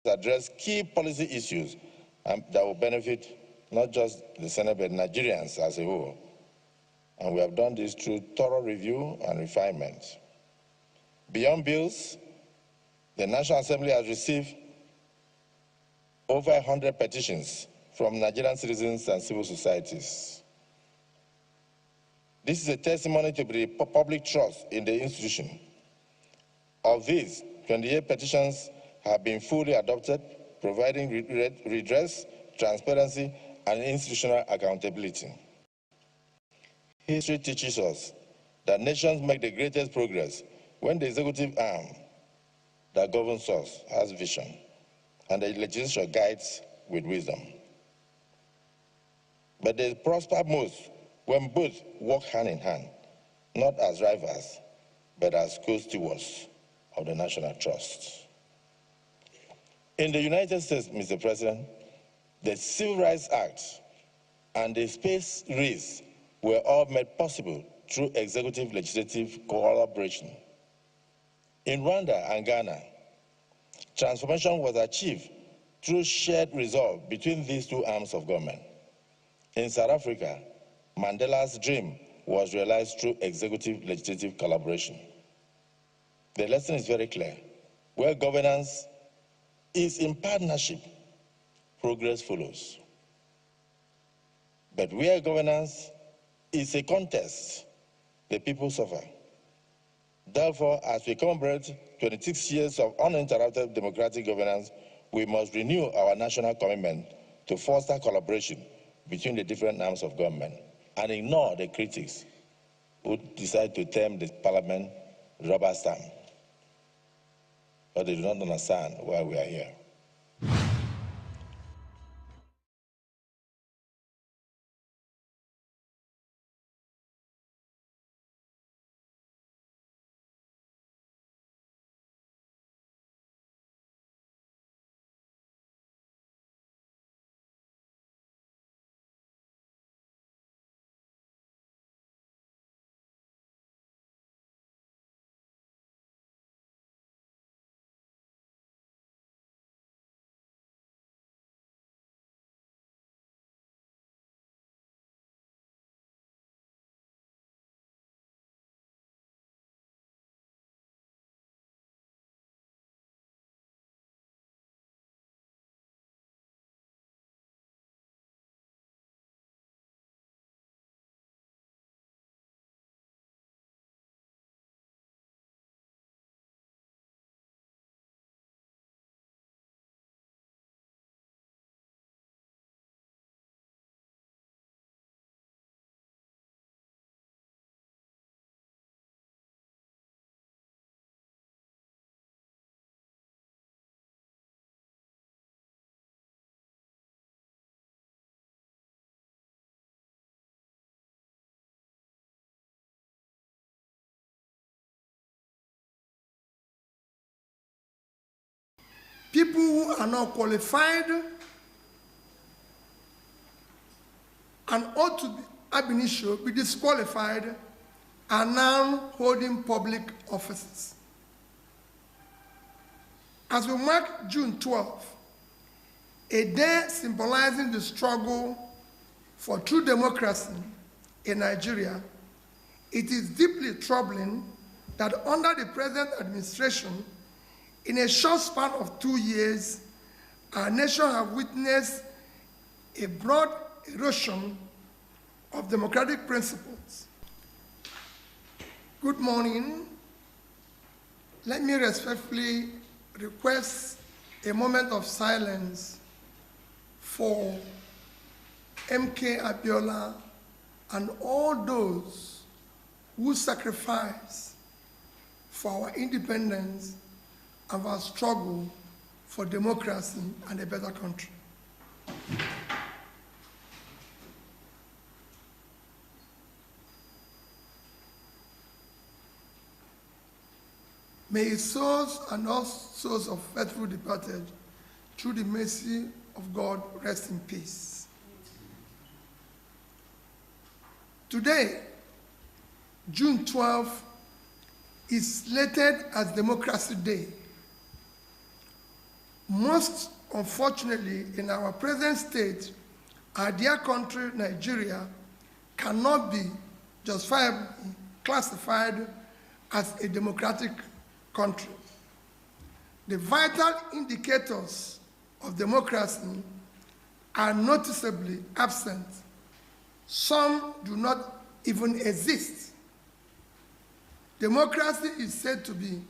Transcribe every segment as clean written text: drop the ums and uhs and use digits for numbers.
address key policy issues that will benefit not just the Senate but Nigerians as a whole. And we have done this through thorough review and refinement. Beyond bills, the National Assembly has received over 100 petitions from Nigerian citizens and civil societies. This is a testimony to the public trust in the institution. Of these, 28 petitions have been fully adopted, providing redress, transparency, and institutional accountability. History teaches us that nations make the greatest progress when the executive arm that governs us has vision and the legislature guides with wisdom. But they prosper most when both work hand in hand, not as rivals, but as co-stewards of the national trust. In the United States, Mr. President, the Civil Rights Act and the space race were all made possible through executive-legislative collaboration. In Rwanda and Ghana, transformation was achieved through shared resolve between these two arms of government. In South Africa, Mandela's dream was realized through executive-legislative collaboration. The lesson is very clear. Where governance is in partnership, progress follows. But where governance is a contest, the people suffer. Therefore, as we commemorate 26 years of uninterrupted democratic governance, we must renew our national commitment to foster collaboration between the different arms of government and ignore the critics who decide to term the parliament rubber stamp. But they do not understand why we are here. People who are not qualified and ought to be ab initio be disqualified are now holding public offices. As we mark June 12, a day symbolizing the struggle for true democracy in Nigeria, it is deeply troubling that under the present administration, in a short span of 2 years, our nation has witnessed a broad erosion of democratic principles. Good morning. Let me respectfully request a moment of silence for MK Abiola and all those who sacrifice for our independence and our struggle for democracy and a better country. May his souls and all souls of faithful departed, through the mercy of God, rest in peace. Today, June 12, is slated as Democracy Day. Most unfortunately, in our present state, our dear country, Nigeria, cannot be justifiably classified as a democratic country. The vital indicators of democracy are noticeably absent. Some do not even exist. Democracy is said to be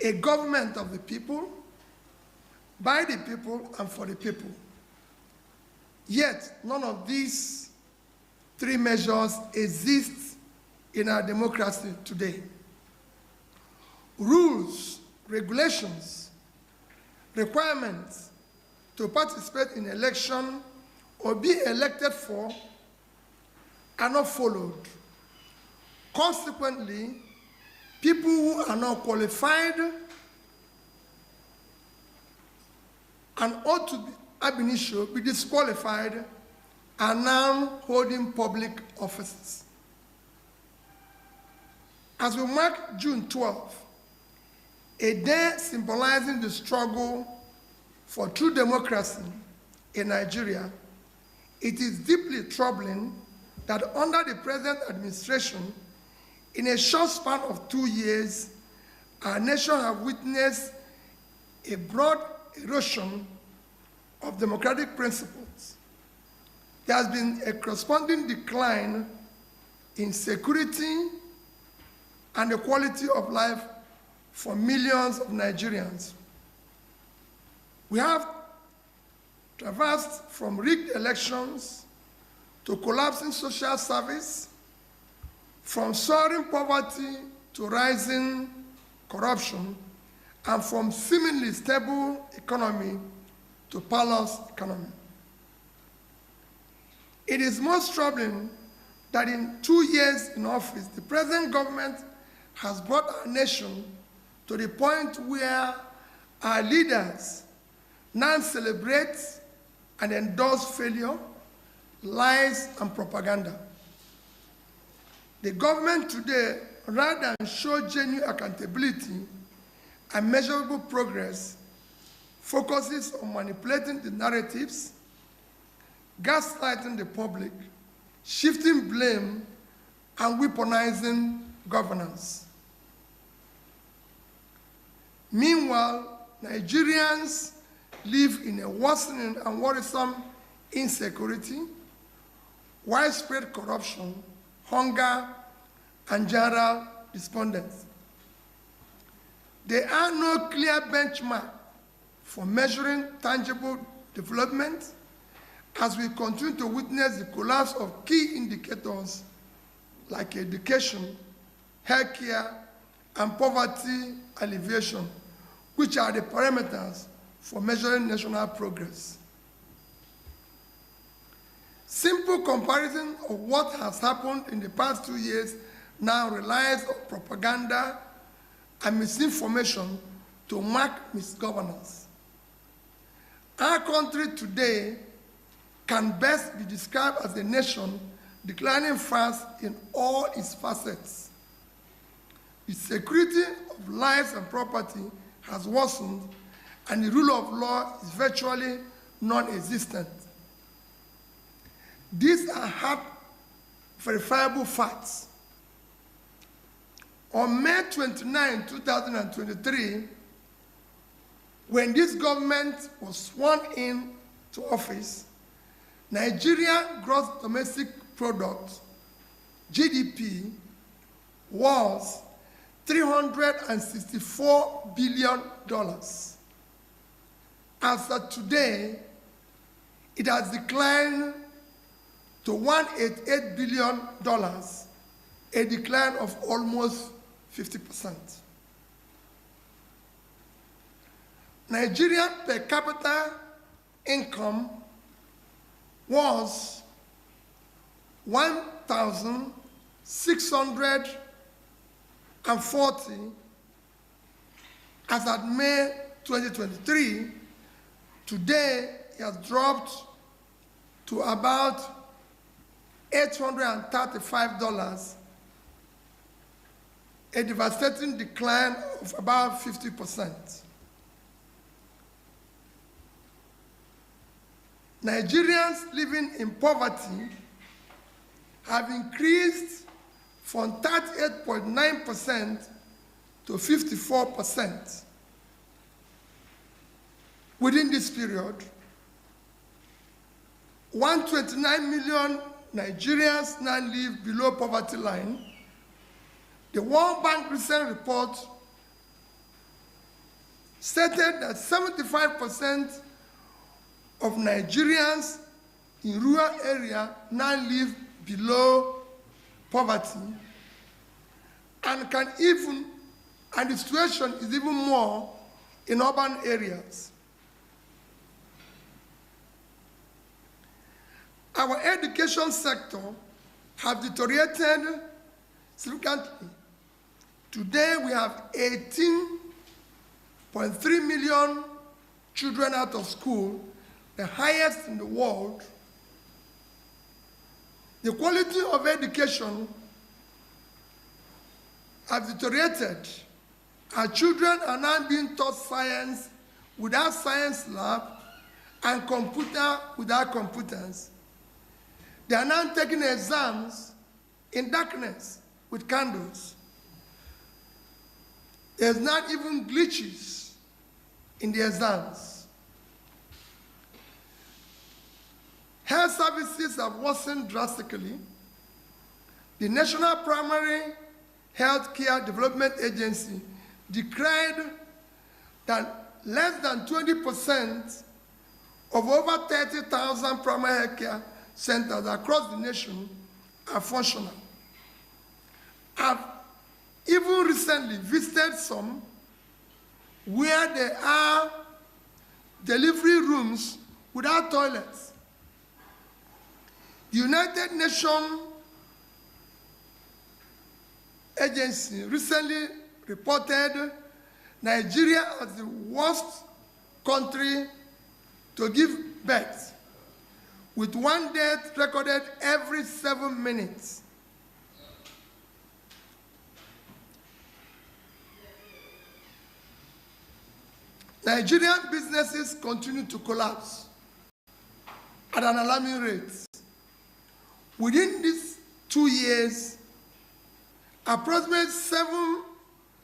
a government of the people, by the people, and for the people. Yet, none of these three measures exist in our democracy today. Rules, regulations, requirements to participate in election or be elected for are not followed. Consequently, people who are not qualified and ought to be ab initio be disqualified are now holding public offices. As we mark June 12, a day symbolizing the struggle for true democracy in Nigeria, it is deeply troubling that under the present administration, in a short span of 2 years, our nation has witnessed a broad erosion of democratic principles. There has been a corresponding decline in security and the quality of life for millions of Nigerians. We have traversed from rigged elections to collapsing social service, from soaring poverty to rising corruption, and from seemingly stable economy to parlous economy. It is most troubling that in 2 years in office, the present government has brought our nation to the point where our leaders now celebrate and endorse failure, lies, and propaganda. The government today, rather than show genuine accountability and measurable progress, focuses on manipulating the narratives, gaslighting the public, shifting blame, and weaponizing governance. Meanwhile, Nigerians live in a worsening and worrisome insecurity, widespread corruption, hunger, and general despondency. There are no clear benchmarks for measuring tangible development as we continue to witness the collapse of key indicators like education, healthcare, and poverty alleviation, which are the parameters for measuring national progress. Simple comparison of what has happened in the past 2 years now relies on propaganda and misinformation to mark misgovernance. Our country today can best be described as a nation declining fast in all its facets. The security of lives and property has worsened, and the rule of law is virtually non-existent. These are hard, verifiable facts. On May 29, 2023, when this government was sworn in to office, Nigeria gross domestic product, GDP, was $364 billion. As of today, it has declined to $188 billion, a decline of almost 50%. Nigerian per capita income was $1,640 as at May 2023. Today, it has dropped to about $835, a devastating decline of about 50%. Nigerians living in poverty have increased from 38.9% to 54%. Within this period, 129 million Nigerians now live below poverty line. The World Bank recent report stated that 75% of Nigerians in rural areas now live below poverty, and the situation is even more in urban areas. Our education sector has deteriorated significantly. Today we have 18.3 million children out of school, the highest in the world. The quality of education has deteriorated. Our children are now being taught science without science lab and computer without computers. They are now taking exams in darkness with candles. There's not even glitches in the exams. Health services have worsened drastically. The National Primary Healthcare Development Agency declared that less than 20% of over 30,000 primary healthcare centers across the nation are functional. I've even recently visited some where there are delivery rooms without toilets. The United Nations Agency recently reported Nigeria as the worst country to give birth, with one death recorded every 7 minutes. Nigerian businesses continue to collapse at an alarming rate. Within these 2 years, approximately 7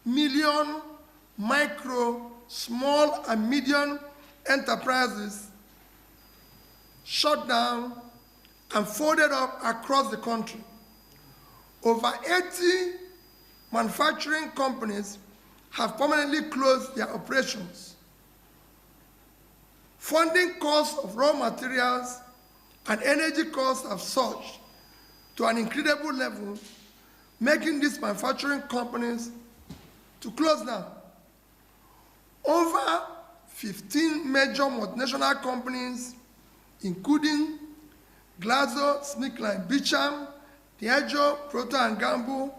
million micro, small, and medium enterprises shut down and folded up across the country. Over 80 manufacturing companies have permanently closed their operations. Funding costs of raw materials and energy costs have surged to an incredible level, making these manufacturing companies to close down. Over 15 major multinational companies, including GlaxoSmithKline, Beecham, Diageo, Procter & Gamble,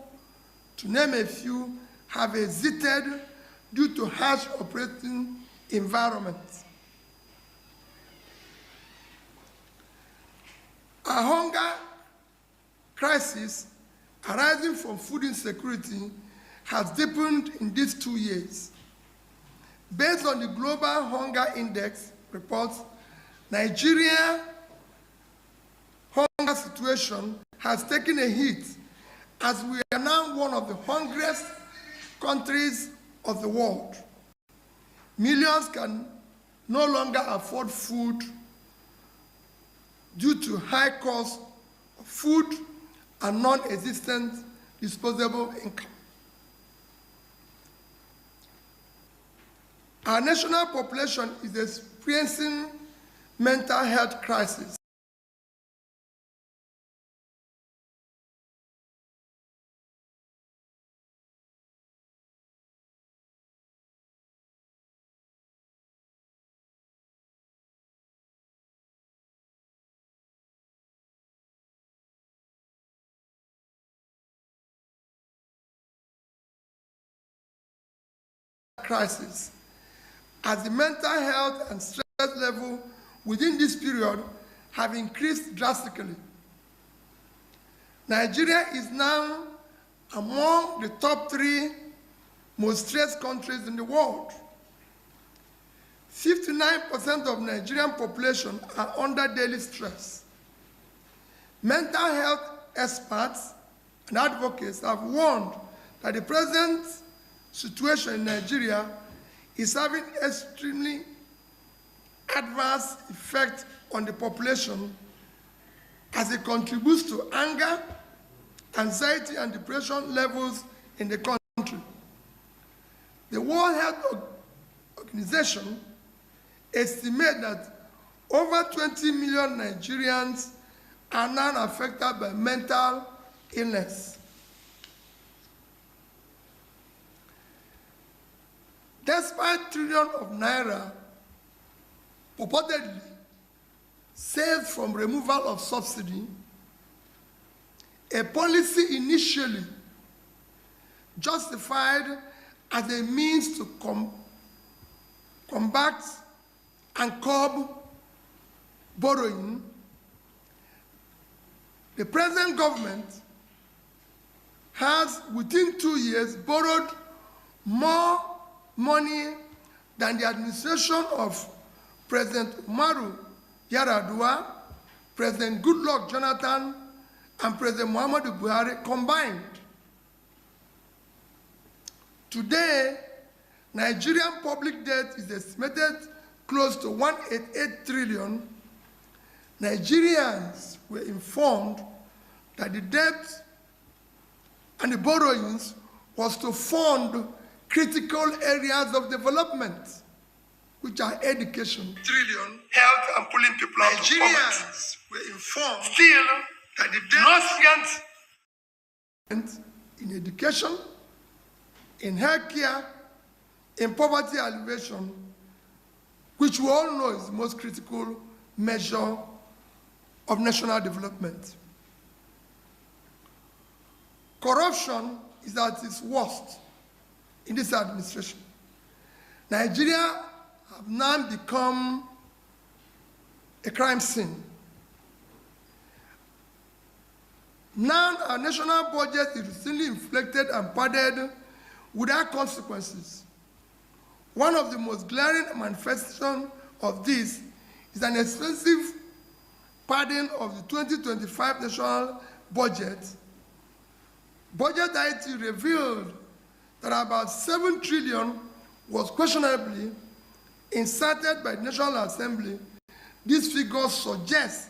to name a few, have exited due to harsh operating environments. A hunger crisis arising from food insecurity has deepened in these 2 years. Based on the Global Hunger Index reports, Nigeria's hunger situation has taken a hit, as we are now one of the hungriest countries of the world. Millions can no longer afford food due to high cost of food and non-existent disposable income. Our national population is experiencing mental health crisis. Crisis, as the mental health and stress level within this period have increased drastically. Nigeria is now among the top 3 most stressed countries in the world. 59% of Nigerian population are under daily stress. Mental health experts and advocates have warned that the present situation in Nigeria is having extremely adverse effect on the population, as it contributes to anger, anxiety, and depression levels in the country. The World Health Organization estimates that over 20 million Nigerians are now affected by mental illness. Despite trillions of naira purportedly saved from removal of subsidy, a policy initially justified as a means to combat and curb borrowing, the present government has, within 2 years, borrowed more money than the administration of President Umaru Yar'Adua, President Goodluck Jonathan, and President Muhammadu Buhari combined. Today, Nigerian public debt is estimated close to 188 trillion. Nigerians were informed that the debt and the borrowings was to fund critical areas of development, which are education, trillion, health, and pulling people out of poverty. Nigerians were informed still that the deficient in education, in healthcare, in poverty alleviation, which we all know is the most critical measure of national development. Corruption is at its worst in this administration. Nigeria have now become a crime scene. Now our national budget is routinely inflated and padded without consequences. One of the most glaring manifestations of this is an expensive padding of the 2025 national budget. Budget IT revealed that about 7 trillion was questionably inserted by the National Assembly. These figures suggest